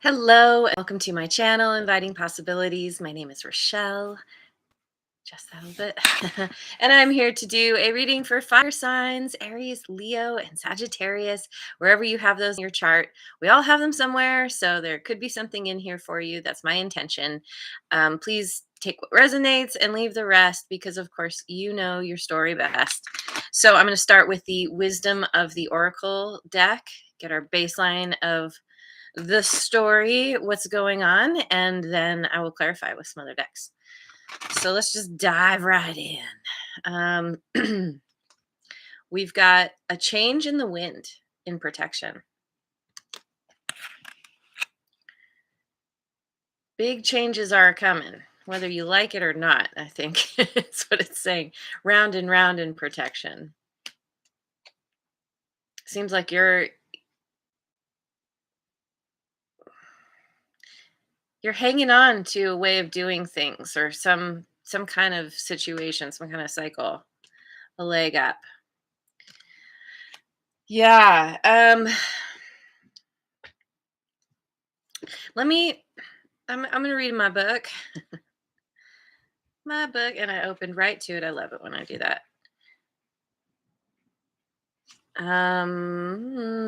Hello, and welcome to my channel, Inviting Possibilities. My name is Rochelle, just a little bit. And I'm here to do a reading for fire signs, Aries, Leo, and Sagittarius, wherever you have those in your chart. We all have them somewhere, so there could be something in here for you. That's my intention. Please take what resonates and leave the rest because, of course, you know your story best. So I'm going to start with the Wisdom of the Oracle deck, get our baseline of the story, what's going on, and then I will clarify with some other decks. So let's just dive right in. We've got a change in the wind in protection. Big changes are coming, whether you like it or not, I think it's what it's saying. Round and round in protection. Seems like you're hanging on to a way of doing things or some kind of situation, some kind of cycle, a leg up. Yeah. I'm going to read my book. My book, and I opened right to it. I love it when I do that.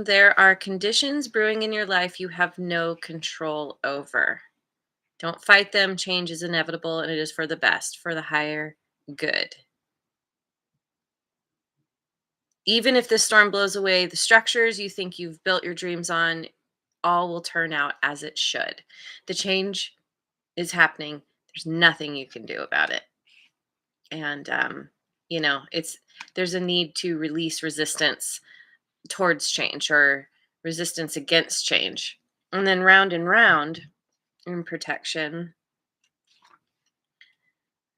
There are conditions brewing in your life you have no control over. Don't fight them. Change is inevitable, and it is for the best, for the higher good. Even if this storm blows away the structures you think you've built your dreams on, all will turn out as it should. The change is happening. There's nothing you can do about it. And there's a need to release resistance towards change or resistance against change. And then round and round in protection,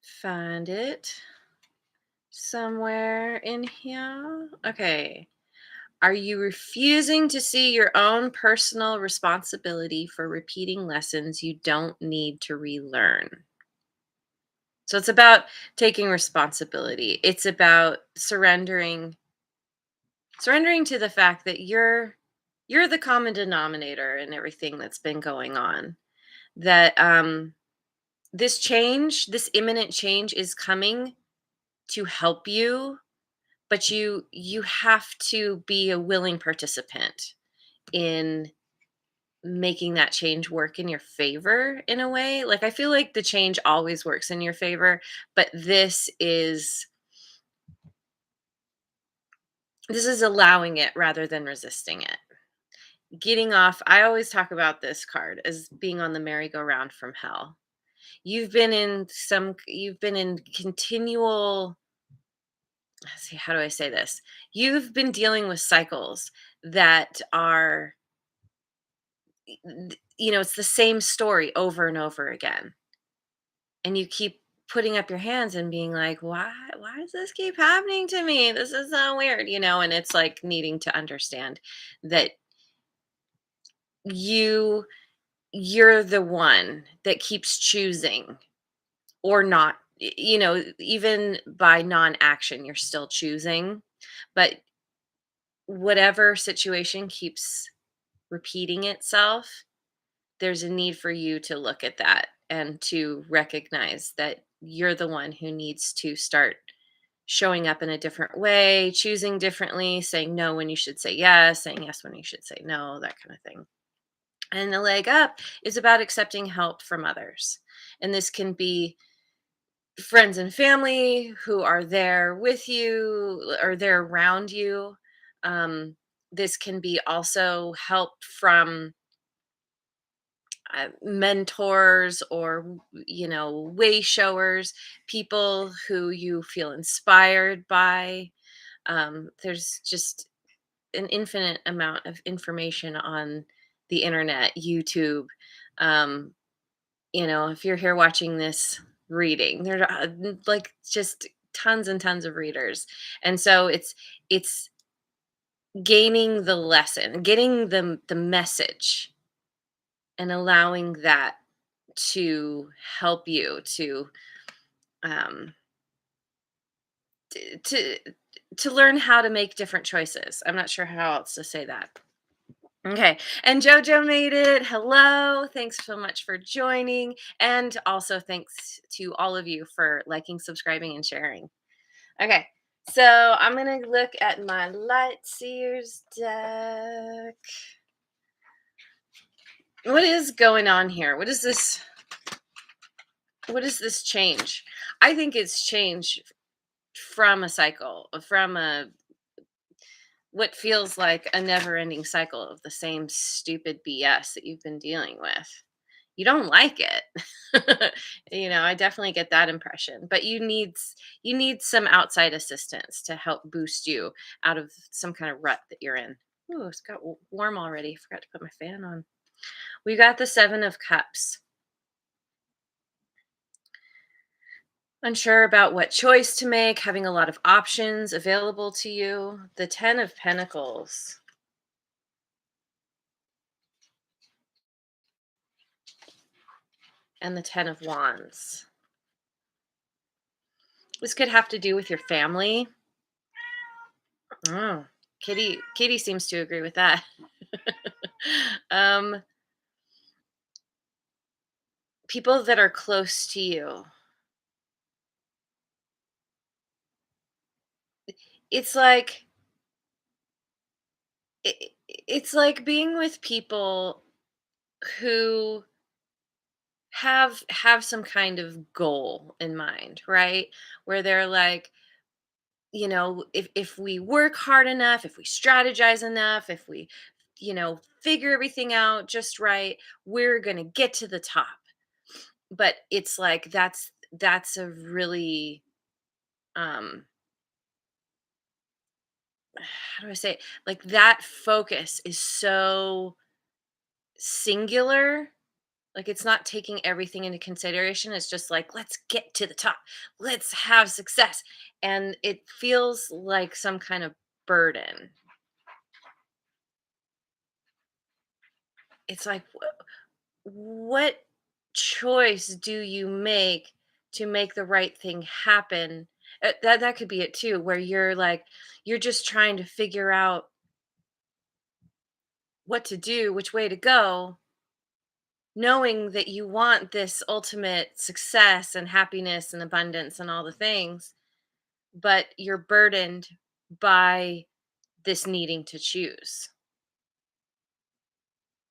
find it somewhere in here. Okay. Are you refusing to see your own personal responsibility for repeating lessons you don't need to relearn? So it's about taking responsibility. It's about surrendering to the fact that you're the common denominator in everything that's been going on. That this imminent change is coming to help you, but you have to be a willing participant in making that change work in your favor in a way. Like, I feel like the change always works in your favor, but this is allowing it rather than resisting it. Getting off, I always talk about this card as being on the merry-go-round from hell. You've been in continual, let's see, how do I say this? You've been dealing with cycles that are, it's the same story over and over again. And you keep putting up your hands and being like, why does this keep happening to me? This is so weird, and it's like needing to understand that you're the one that keeps choosing or not. Even by non-action, you're still choosing, but whatever situation keeps repeating itself, there's a need for you to look at that and to recognize that you're the one who needs to start showing up in a different way, choosing differently, saying no when you should say yes, saying yes when you should say no, that kind of thing. And the leg up is about accepting help from others. And this can be friends and family who are there with you or they're around you. This can be also help from mentors or way showers, people who you feel inspired by. There's just an infinite amount of information on the internet, YouTube. um, if you're here watching this reading, there are like just tons and tons of readers. And so it's gaining the lesson, getting the message, and allowing that to help you um to learn how to make different choices. I'm not sure how else to say that. Okay. And Jojo made it. Hello. Thanks so much for joining. And also thanks to all of you for liking, subscribing, and sharing. Okay. So I'm going to look at my Light Seers deck. What is going on here? What is this? What is this change? I think it's change from a cycle, from a what feels like a never-ending cycle of the same stupid BS that you've been dealing with. You don't like it. I definitely get that impression, but you need some outside assistance to help boost you out of some kind of rut that you're in. Ooh, it's got warm already. Forgot to put my fan on. We got the 7 of Cups. Unsure about what choice to make, having a lot of options available to you. The 10 of Pentacles and the 10 of Wands. This could have to do with your family. Oh, Kitty seems to agree with that. um, People that are close to you. It's like it's like being with people who have some kind of goal in mind, right? Where they're like, if we work hard enough, if we strategize enough, if we, figure everything out just right, we're going to get to the top. But it's like that's a really how do I say it? Like that focus is so singular. Like it's not taking everything into consideration. It's just like, let's get to the top. Let's have success. And it feels like some kind of burden. It's like, what choice do you make to make the right thing happen? That could be it too, where you're like, you're just trying to figure out what to do, which way to go, knowing that you want this ultimate success and happiness and abundance and all the things, but you're burdened by this needing to choose.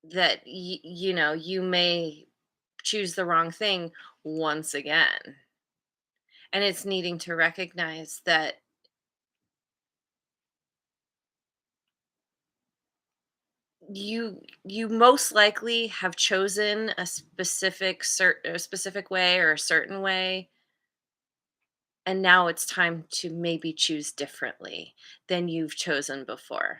That you may choose the wrong thing once again. And it's needing to recognize that you most likely have chosen a specific way or a certain way, and now it's time to maybe choose differently than you've chosen before.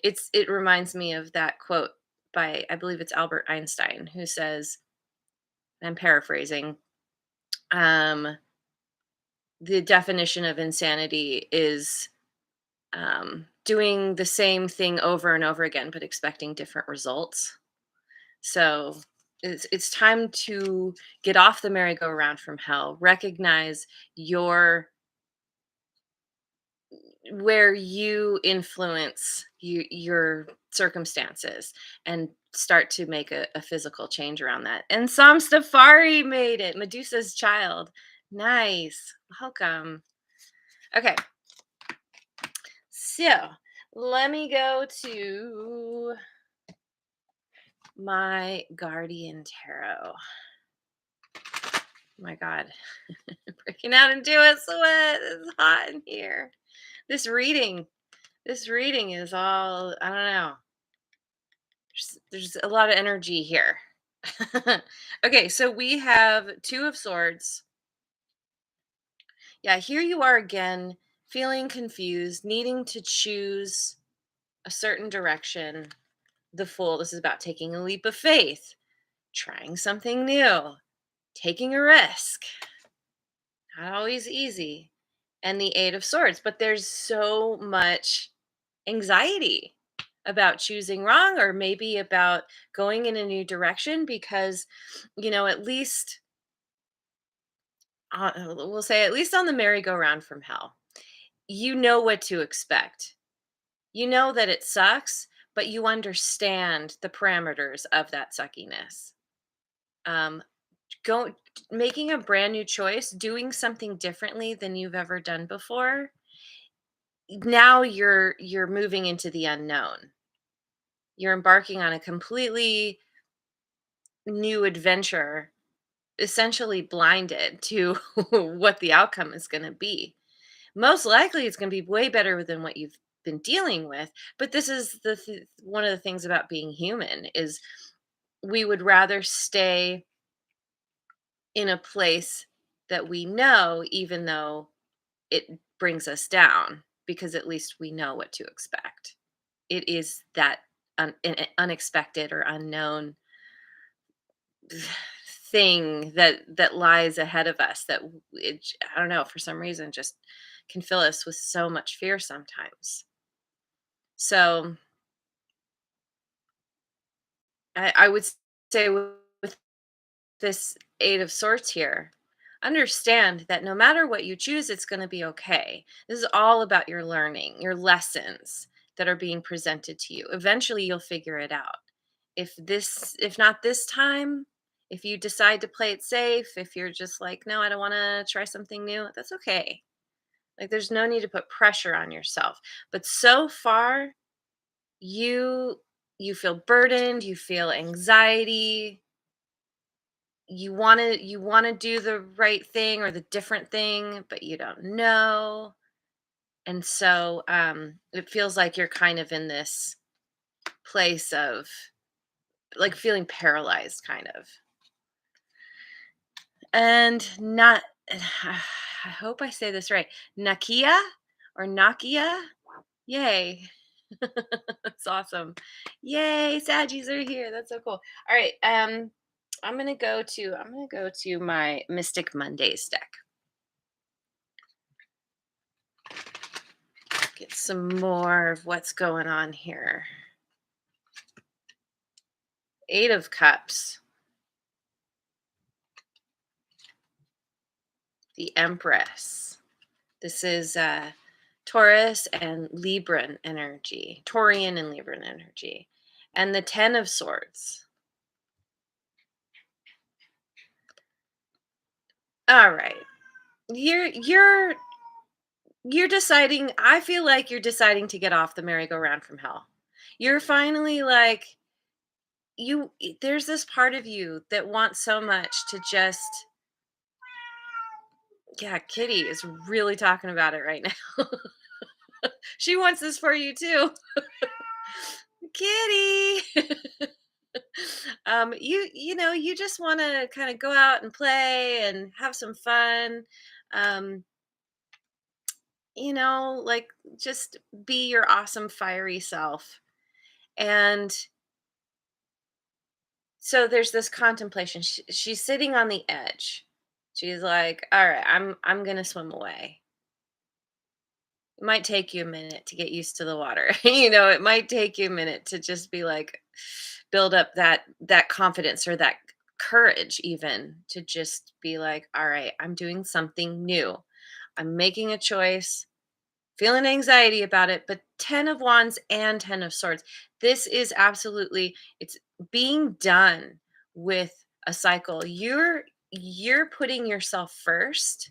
It reminds me of that quote by, I believe it's Albert Einstein, who says, I'm paraphrasing, um the definition of insanity is doing the same thing over and over again but expecting different results. So it's time to get off the merry-go-round from hell, recognize your where you influence your circumstances, and start to make a physical change around that. And Sam Stafari made it. Medusa's child. Nice. Welcome. Okay. So let me go to my Guardian Tarot. My God. Breaking out into a sweat. It's hot in here. This reading, this reading is all, I don't know. There's a lot of energy here. Okay, so we have 2 of Swords. Yeah, here you are again, feeling confused, needing to choose a certain direction. The Fool, this is about taking a leap of faith, trying something new, taking a risk. Not always easy. And the 8 of Swords, but there's so much anxiety about choosing wrong, or maybe about going in a new direction, because at least we'll say, at least on the merry-go-round from hell, you know what to expect. You know that it sucks, but you understand the parameters of that suckiness. Um, go Making a brand new choice, doing something differently than you've ever done before. Now you're moving into the unknown. You're embarking on a completely new adventure, essentially blinded to what the outcome is going to be. Most likely it's going to be way better than what you've been dealing with, but this is one of the things about being human is we would rather stay in a place that we know, even though it brings us down, because at least we know what to expect. It is that unexpected or unknown thing that lies ahead of us that I don't know, for some reason just can fill us with so much fear sometimes. So I would say with this Eight of Swords here, understand that no matter what you choose, it's going to be okay. This is all about your learning, your lessons that are being presented to you. Eventually, you'll figure it out. If not this time, if you decide to play it safe, if you're just like, no, I don't want to try something new, that's okay. Like, there's no need to put pressure on yourself. But so far, you you feel burdened, you feel anxiety, you want to do the right thing or the different thing, but you don't know. And so it feels like you're kind of in this place of like feeling paralyzed kind of. And not I hope I say this right. Nakia or Nakia? Yay. That's awesome. Yay, Saggies are here. That's so cool. All right. I'm gonna go to my Mystic Mondays deck. Get some more of what's going on here. Eight of Cups. The Empress. This is Taurus and Libran energy. Taurian and Libran energy. And the Ten of Swords. All right. You're deciding, I feel like you're deciding to get off the merry-go-round from hell. You're finally like there's this part of you that wants so much to just yeah, Kitty is really talking about it right now. She wants this for you too. Kitty. You just want to kind of go out and play and have some fun. Um, like just be your awesome fiery self. And so there's this contemplation. She's sitting on the edge. She's like, "All right, I'm going to swim away." It might take you a minute to get used to the water. It might take you a minute to just be like build up that confidence or that courage even to just be like, "All right, I'm doing something new. I'm making a choice." Feeling anxiety about it, but 10 of wands and 10 of swords. This is absolutely it's being done with a cycle. You're putting yourself first.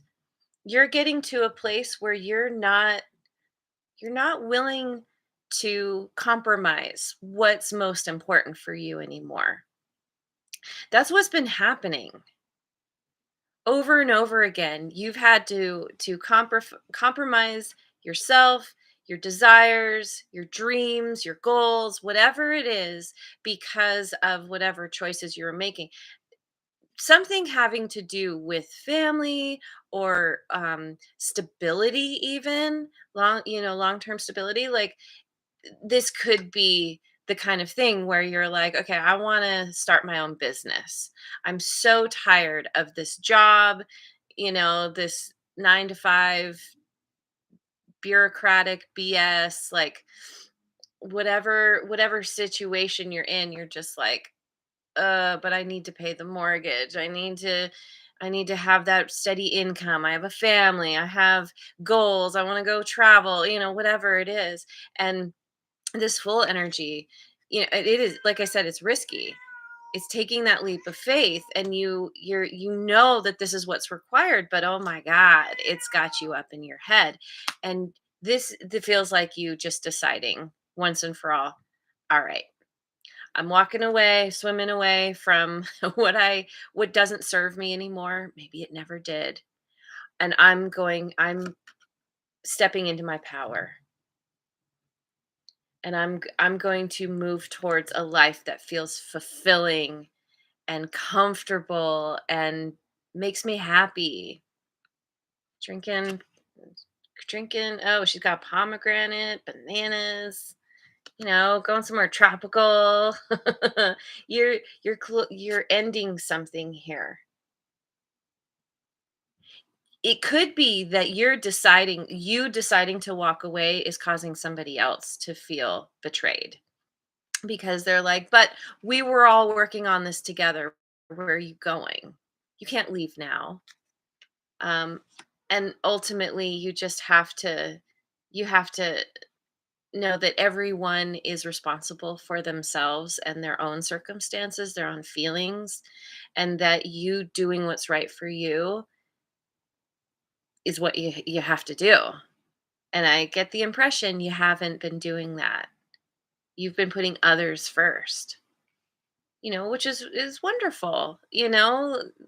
You're getting to a place where you're not willing to compromise what's most important for you anymore. That's what's been happening over and over again. You've had to compromise yourself, your desires, your dreams, your goals, whatever it is, because of whatever choices you were making. Something having to do with family or stability, even long-term stability. Like this could be the kind of thing where you're like, okay, I want to start my own business. I'm so tired of this job, this 9 to 5 bureaucratic BS, like whatever situation you're in, you're just like, but I need to pay the mortgage. I need to have that steady income. I have a family. I have goals. I want to go travel, whatever it is. And this full energy, it is, like I said, it's risky. It's taking that leap of faith, and you know that this is what's required, but oh my god, it's got you up in your head. And this feels like you just deciding once and for all right, I'm walking away, swimming away from what doesn't serve me anymore. Maybe it never did. And I'm stepping into my power. And I'm going to move towards a life that feels fulfilling and comfortable and makes me happy. Drinking drinking, oh, she's got pomegranate, bananas, going somewhere tropical. You're ending something here. It could be that you deciding to walk away is causing somebody else to feel betrayed, because they're like, "But we were all working on this together. Where are you going? You can't leave now." Um, and ultimately, you have to know that everyone is responsible for themselves and their own circumstances, their own feelings, and that you doing what's right for you is what you have to do. And I get the impression you haven't been doing that. You've been putting others first. Which is wonderful.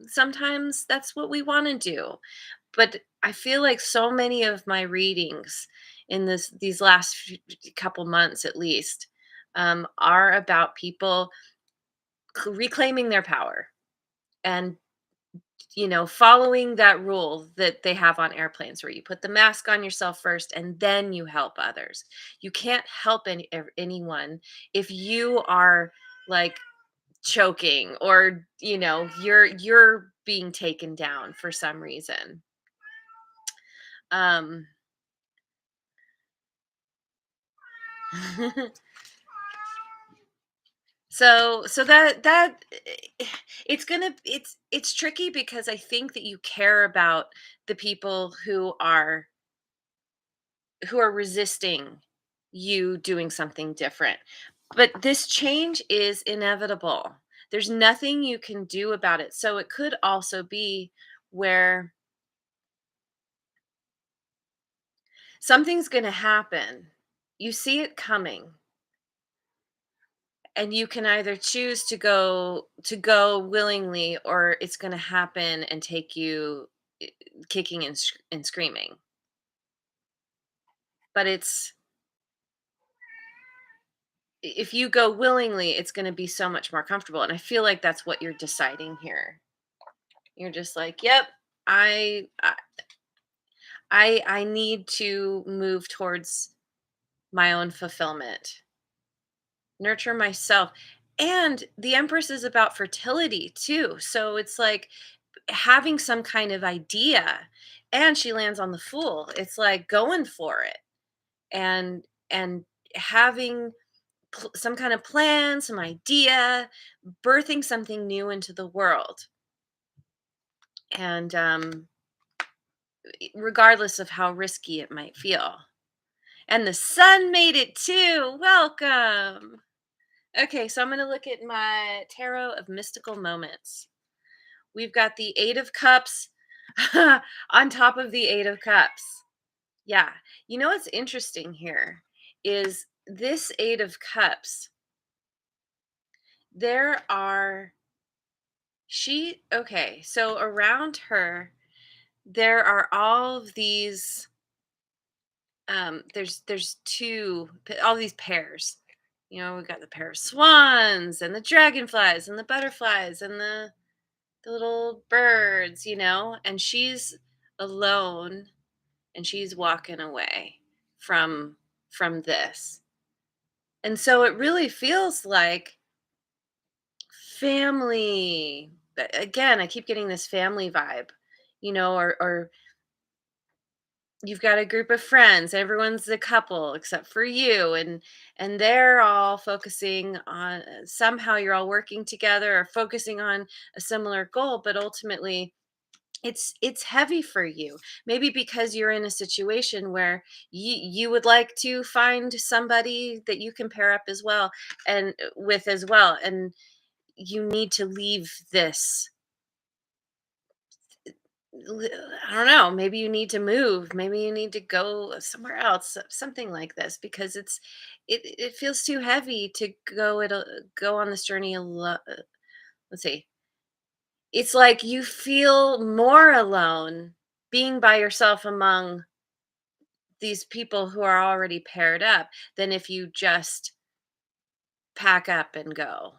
Sometimes that's what we want to do. But I feel like so many of my readings in these last couple months, at least, are about people reclaiming their power and following that rule that they have on airplanes, where you put the mask on yourself first and then you help others. You can't help anyone if you are like choking, or you're being taken down for some reason. um so it's tricky, because I think that you care about the people who are resisting you doing something different. But this change is inevitable. There's nothing you can do about it. So it could also be where something's going to happen. You see it coming, and you can either choose to go willingly, or it's going to happen and take you eh, kicking and screaming. But if you go willingly, it's going to be so much more comfortable, and I feel like that's what you're deciding here. You're just like, "Yep, I I need to move towards my own fulfillment, nurture myself." And the Empress is about fertility too. So it's like having some kind of idea, and she lands on the Fool. It's like going for it, and having some kind of plan, some idea, birthing something new into the world. And regardless of how risky it might feel. And the sun made it too. Welcome. Okay, so I'm going to look at my tarot of mystical moments. We've got the 8 of Cups on top of the 8 of Cups. Yeah. What's interesting here is this 8 of Cups. There are okay, so around her there are all of these, there's all these pairs. We've got the pair of swans and the dragonflies and the butterflies and the little birds, and she's alone, and she's walking away from this. And so it really feels like family. Again, I keep getting this family vibe, or you've got a group of friends, everyone's a couple except for you, and they're all focusing on, somehow you're all working together or focusing on a similar goal, but ultimately It's heavy for you. Maybe because you're in a situation where you would like to find somebody that you can pair up as well and with as well, and you need to leave this. I don't know, maybe you need to move, maybe you need to go somewhere else, something like this, because it feels too heavy to go on this journey alone. Let's see. It's like you feel more alone being by yourself among these people who are already paired up than if you just pack up and go.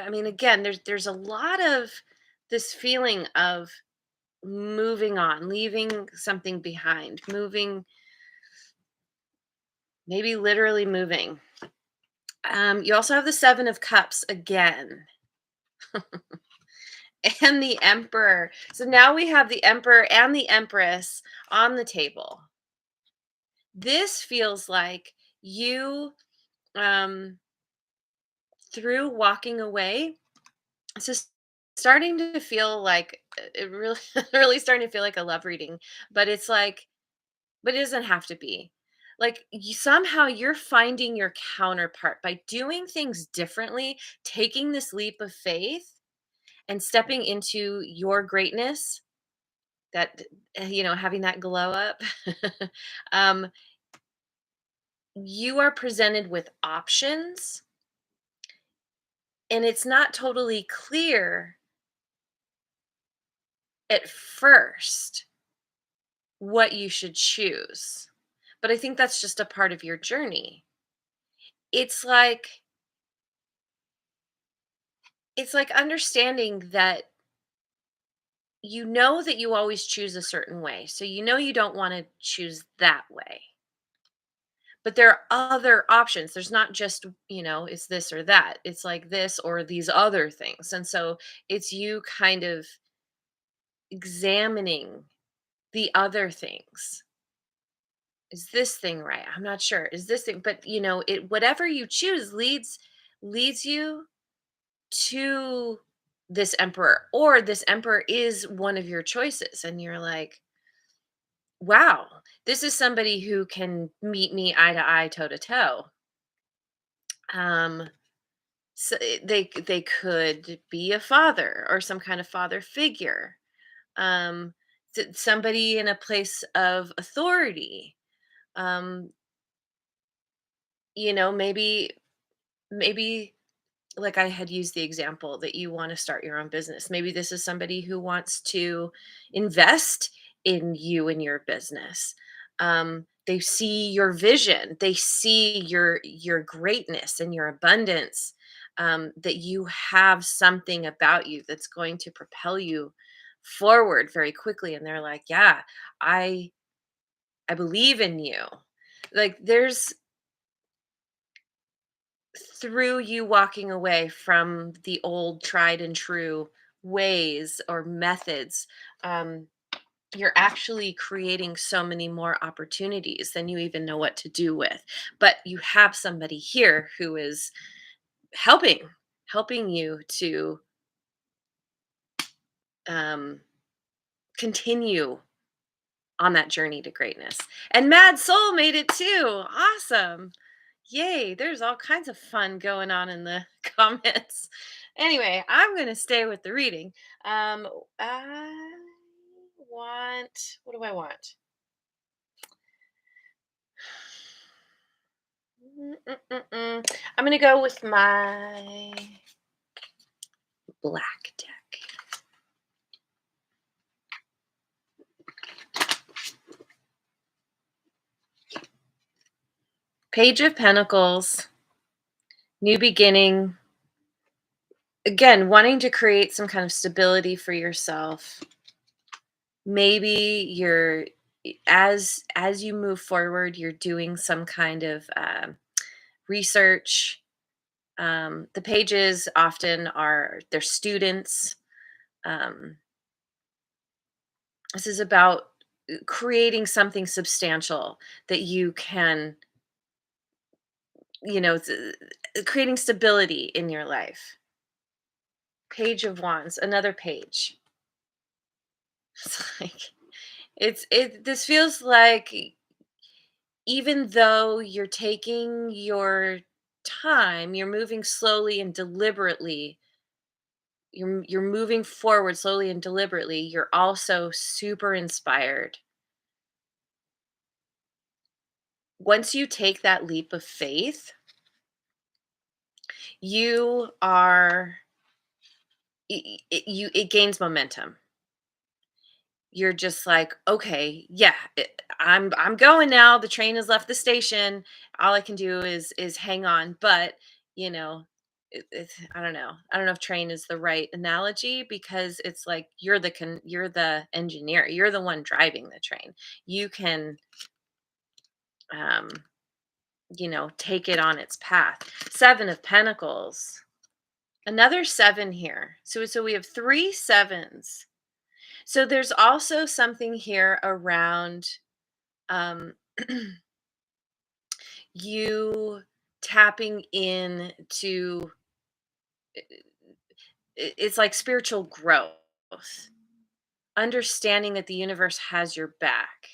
I mean, again, there's a lot of this feeling of moving on, leaving something behind, moving, maybe literally moving. You also have the 7 of Cups again, and the Emperor. So now we have the Emperor and the Empress on the table. This feels like you, um, through walking away, it's just starting to feel like it really, really starting to feel like a love reading, but it's like, but it doesn't have to be. Like somehow you're finding your counterpart by doing things differently, taking this leap of faith and stepping into your greatness, that, having that glow up. um, you are presented with options, and it's not totally clear at first what you should choose. But I think that's just a part of your journey. It's like it's like understanding that you know that you always choose a certain way. So you know you don't want to choose that way. But there are other options. There's not just, it's this or that. It's like this or these other things. And so it's you kind of examining the other things. Is this thing right? I'm not sure. Is this thing, but it, whatever you choose leads you to this emperor, or this emperor is one of your choices, and you're like, wow, this is somebody who can meet me eye to eye, toe to toe. um so they could be a father or some kind of father figure, um somebody in a place of authority, um maybe like I had used the example that you want to start your own business. Maybe this is somebody who wants to invest in you and your business. They see your vision. They see your greatness and your abundance. That you have something about you that's going to propel you forward very quickly. And they're like, "Yeah, I I believe in you." Like there's, through you walking away from the old tried and true ways or methods, um, you're actually creating so many more opportunities than you even know what to do with. But you have somebody here who is helping, helping you to, um, continue on that journey to greatness. And Mad Soul made it too. Awesome. Yay. There's all kinds of fun going on in the comments. Anyway, I'm going to stay with the reading. I what do I want? I'm going to go with my black deck. Page of Pentacles, new beginning. Again, wanting to create some kind of stability for yourself. Maybe you're, as you move forward, you're doing some kind of research. The pages often are their students. um, this is about creating something substantial that you can, creating stability in your life. Page of Wands, another page. It's like this feels like even though you're taking your time, you're moving slowly and deliberately, you're moving forward slowly and deliberately, you're also super inspired. Once you take that leap of faith, you are it gains momentum. You're just like, okay, yeah, I'm going now. The train has left the station. All I can do is hang on. But you know, I don't know. I don't know if train is the right analogy, because it's like you're the engineer. You're the one driving the train. You can um, take it on its path. Seven of Pentacles. Another seven here. So we have three sevens. So there's also something here around um, you tapping in to it's like spiritual growth, understanding that the universe has your back,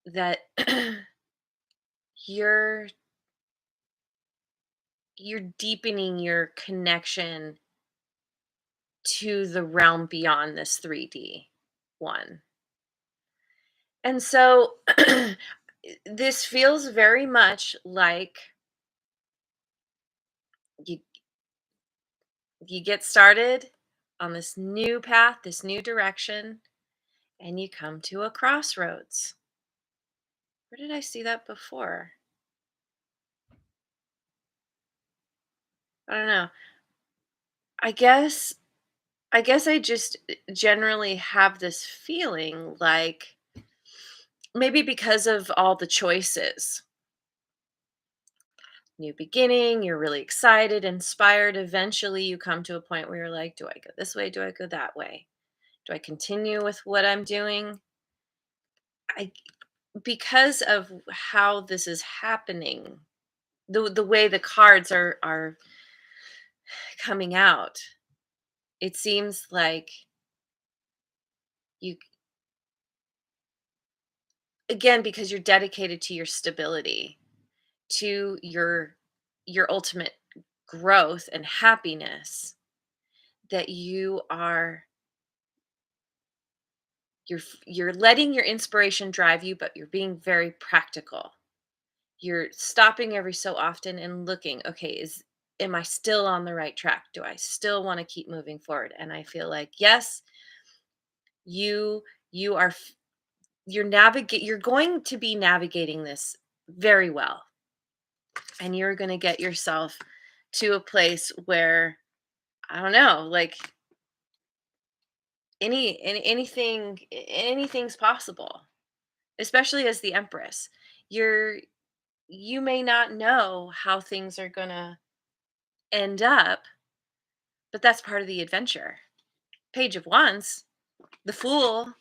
that you're you're deepening your connection to the realm beyond this 3D one. And so this feels very much like you you get started on this new path, this new direction, and you come to a crossroads. Where did I see that before? I don't know. I guess I just generally have this feeling like maybe because of all the choices. New beginning, you're really excited, inspired. Eventually you come to a point where you're like, do I go this way? Do I go that way? Do I continue with what I'm doing? I Because of how this is happening, the way the cards are coming out, it seems like you again, because you're dedicated to your stability, to your ultimate growth and happiness, that you're letting your inspiration drive you, but you're being very practical. You're stopping every so often and looking, okay, is am I still on the right track? Do I still want to keep moving forward? And I feel like yes, you you are you're going to be navigating this very well, and you're going to get yourself to a place where I don't know, like anything's possible, especially as the Empress. You're you may not know how things are going to end up, but that's part of the adventure. Page of Wands, the Fool,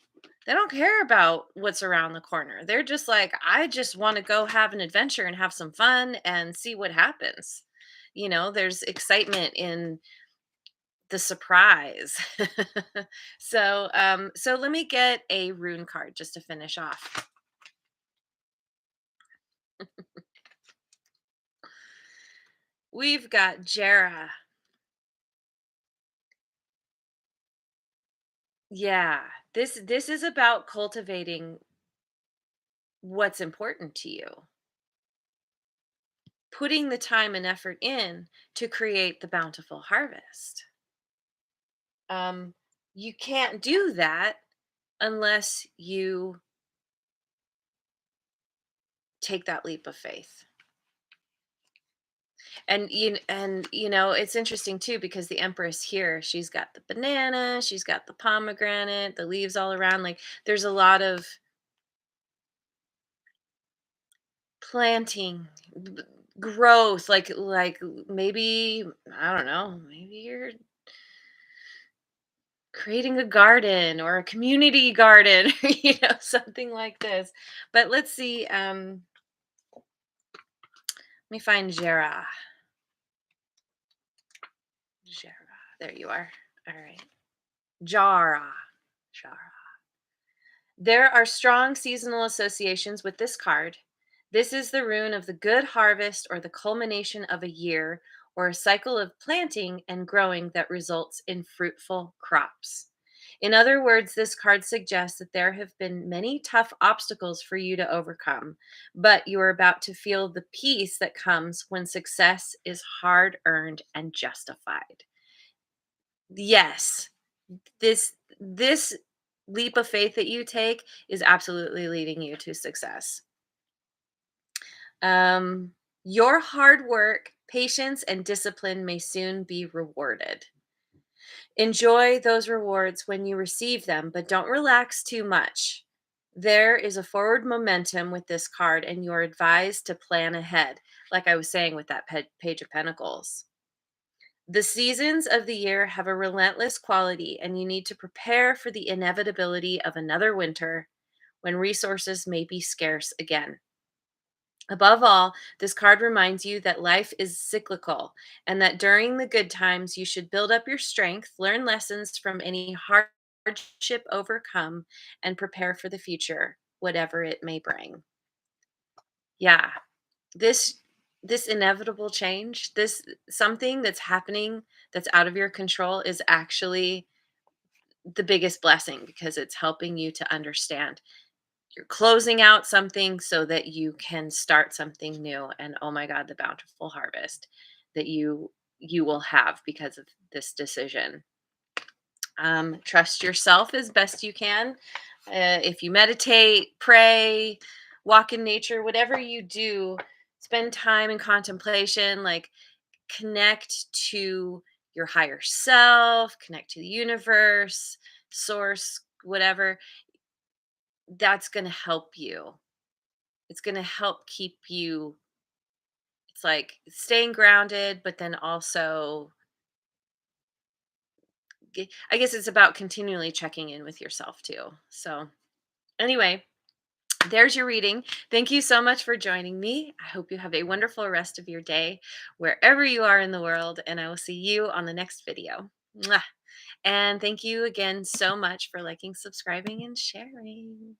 they don't care about what's around the corner. They're just like, I just want to go have an adventure and have some fun and see what happens. There's excitement in the surprise. So let me get a rune card just to finish off. We've got Jera. Yeah. This is about cultivating what's important to you. Putting the time and effort in to create the bountiful harvest. Um you can't do that unless you take that leap of faith. And it's interesting too, because the Empress here, she's got the banana, she's got the pomegranate, the leaves all around. Like there's a lot of planting, b- growth, like maybe I don't know, maybe you're creating a garden or a community garden, or something like this. But let's see, let me find Jera. There you are. All right. Jara. Jara. There are strong seasonal associations with this card. This is the rune of the good harvest or the culmination of a year or a cycle of planting and growing that results in fruitful crops. In other words, this card suggests that there have been many tough obstacles for you to overcome, but you are about to feel the peace that comes when success is hard earned and justified. Yes, this leap of faith that you take is absolutely leading you to success. Um, your hard work, patience, and discipline may soon be rewarded. Enjoy those rewards when you receive them, but don't relax too much. There is a forward momentum with this card, and you're advised to plan ahead, like I was saying with that Page of Pentacles. The seasons of the year have a relentless quality, and you need to prepare for the inevitability of another winter when resources may be scarce again. Above all, this card reminds you that life is cyclical and that during the good times, you should build up your strength, learn lessons from any hardship overcome, and prepare for the future, whatever it may bring. Yeah, this this inevitable change, this something that's happening that's out of your control is actually the biggest blessing because it's helping you to understand you're closing out something so that you can start something new, and oh my god, the bountiful harvest that you will have because of this decision. Trust yourself as best you can. If you meditate, pray, walk in nature, whatever you do, spend time in contemplation, like connect to your higher self, connect to the universe, source, whatever. That's going to help you. It's gonna help keep you, it's like staying grounded, but then also I guess it's about continually checking in with yourself too. So, anyway, there's your reading. Thank you so much for joining me. I hope you have a wonderful rest of your day wherever you are in the world, and I will see you on the next video. Mwah. And thank you again so much for liking, subscribing, and sharing.